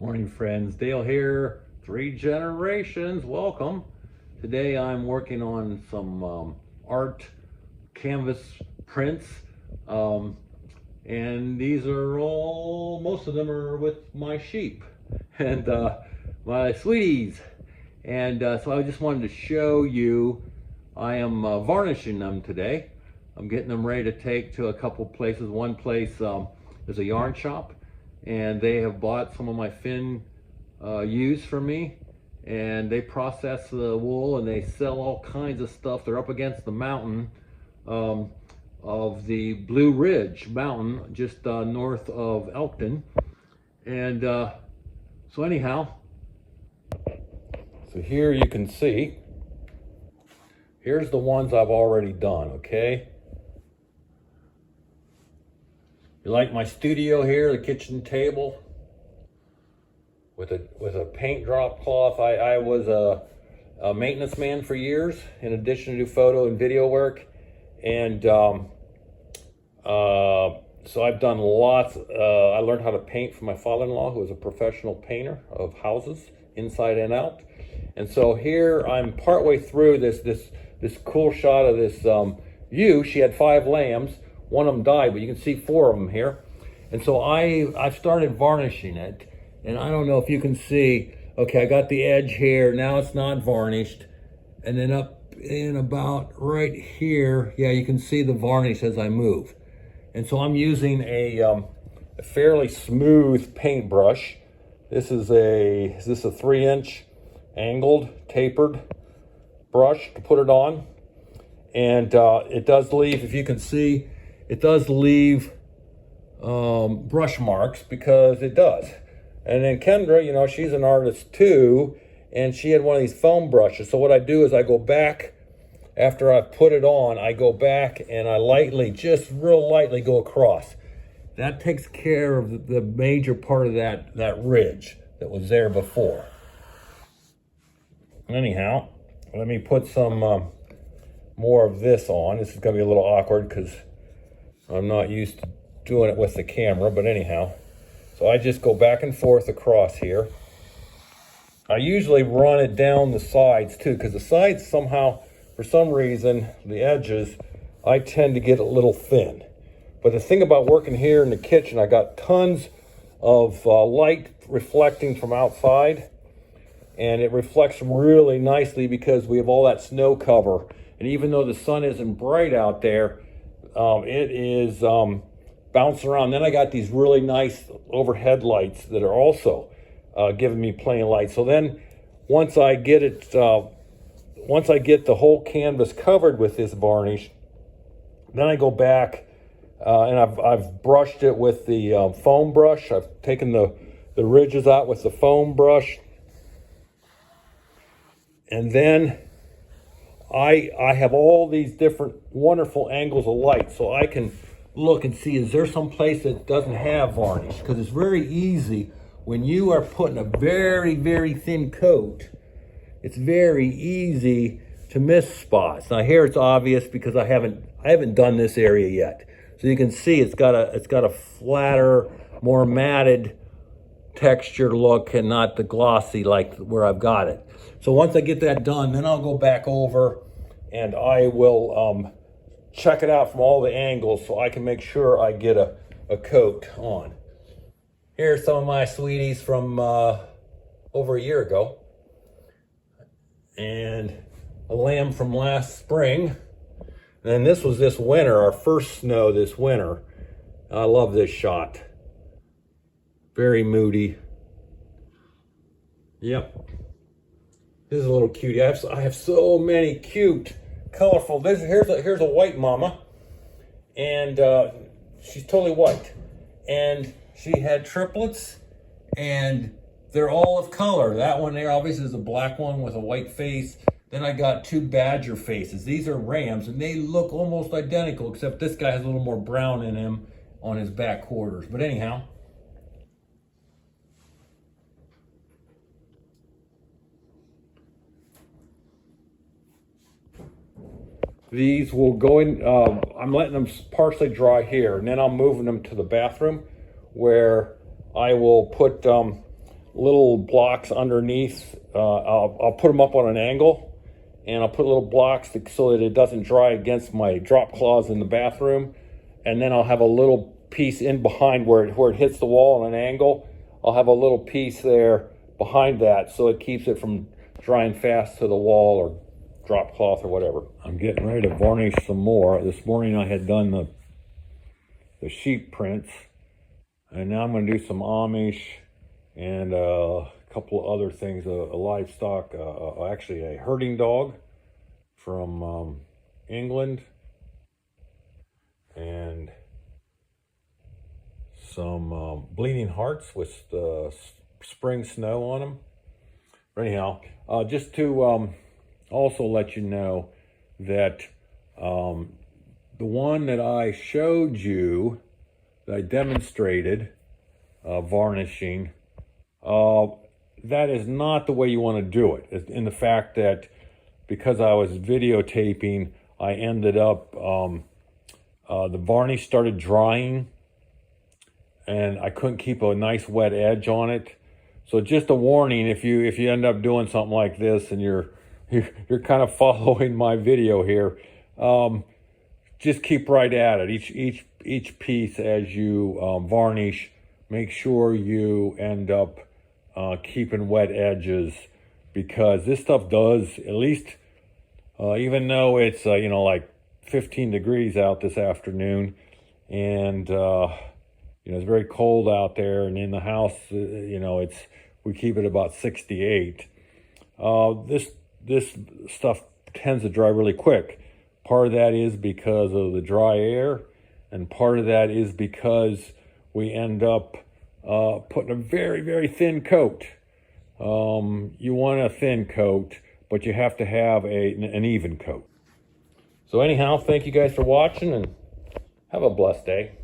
Morning friends, Dale here, 3 generations, welcome. Today I'm working on some art canvas prints, and these are most of them are with my sheep and my sweeties. And so I just wanted to show you, I am varnishing them today. I'm getting them ready to take to a couple places. One place is a yarn shop, and they have bought some of my fin ewes from me, and they process the wool and they sell all kinds of stuff. They're up against the mountain of the Blue Ridge Mountain, just north of Elkton. And so anyhow, so here you can see, here's the ones I've already done, okay? You like my studio here, the kitchen table with a paint drop cloth. I was a maintenance man for years, in addition to photo and video work, and so I've done lots. I learned how to paint from my father-in-law, who was a professional painter of houses inside and out. And so here I'm partway through this cool shot of this ewe. She had 5 lambs. One of them died, but you can see 4 of them here. And so I've started varnishing it, and I don't know if you can see. Okay, I got the edge here. Now it's not varnished, and then up in about right here, yeah, you can see the varnish as I move. And so I'm using a fairly smooth paintbrush. This is a 3-inch angled, tapered brush to put it on, and it does leave, if you can see, it does leave brush marks, because it does. And then Kendra, you know, she's an artist too, and she had one of these foam brushes. So what I do is I go back, after I've put it on, I go back and I lightly, just real lightly go across. That takes care of the major part of that ridge that was there before. Anyhow, let me put some more of this on. This is gonna be a little awkward because I'm not used to doing it with the camera, but anyhow. So I just go back and forth across here. I usually run it down the sides too, because the sides somehow, for some reason, the edges, I tend to get a little thin. But the thing about working here in the kitchen, I got tons of light reflecting from outside, and it reflects really nicely because we have all that snow cover. And even though the sun isn't bright out there, it is bouncing around. Then I got these really nice overhead lights that are also giving me plenty of light. So then once I get it, once I get the whole canvas covered with this varnish, then I go back and I've brushed it with the foam brush. I've taken the ridges out with the foam brush. And then I have all these different wonderful angles of light, so I can look and see, is there some place that doesn't have varnish? Because it's very easy when you are putting a very, very thin coat, it's very easy to miss spots. Now here it's obvious because I haven't done this area yet. So you can see it's got a flatter, more matted texture look, and not the glossy like where I've got it. So once I get that done, then I'll go back over and I will check it out from all the angles so I can make sure I get a coat on. Here's some of my sweeties from over a year ago, and a lamb from last spring. And this was this winter, our first snow this winter. I love this shot. Very moody. Yep. This is a little cutie. I have so many cute, colorful. Here's a white mama, and she's totally white, and she had triplets, and they're all of color. That one there obviously is a black one with a white face. Then I got 2 badger faces. These are rams, and they look almost identical, except this guy has a little more brown in him on his back quarters. But anyhow, these will go in, I'm letting them partially dry here, and then I'm moving them to the bathroom, where I will put little blocks underneath. I'll put them up on an angle, and I'll put little blocks so that it doesn't dry against my drop cloths in the bathroom. And then I'll have a little piece in behind where it hits the wall on an angle. I'll have a little piece there behind that so it keeps it from drying fast to the wall or drop cloth or whatever. I'm getting ready to varnish some more. This morning I had done the sheep prints, and now I'm going to do some Amish and a couple of other things, a livestock, actually a herding dog from England, and some bleeding hearts with spring snow on them. But anyhow, just to also let you know that the one that I showed you, that I demonstrated varnishing, that is not the way you want to do it. In the fact that because I was videotaping, I ended up, the varnish started drying and I couldn't keep a nice wet edge on it. So just a warning, if you end up doing something like this and you're kind of following my video here, just keep right at it. Each piece as you varnish, make sure you end up keeping wet edges, because this stuff does, at least even though it's like 15 degrees out this afternoon, and it's very cold out there, and in the house, we keep it about 68. This stuff tends to dry really quick. Part of that is because of the dry air, and part of that is because we end up putting a very, very thin coat. You want a thin coat, but you have to have an even coat. So anyhow, thank you guys for watching, and have a blessed day.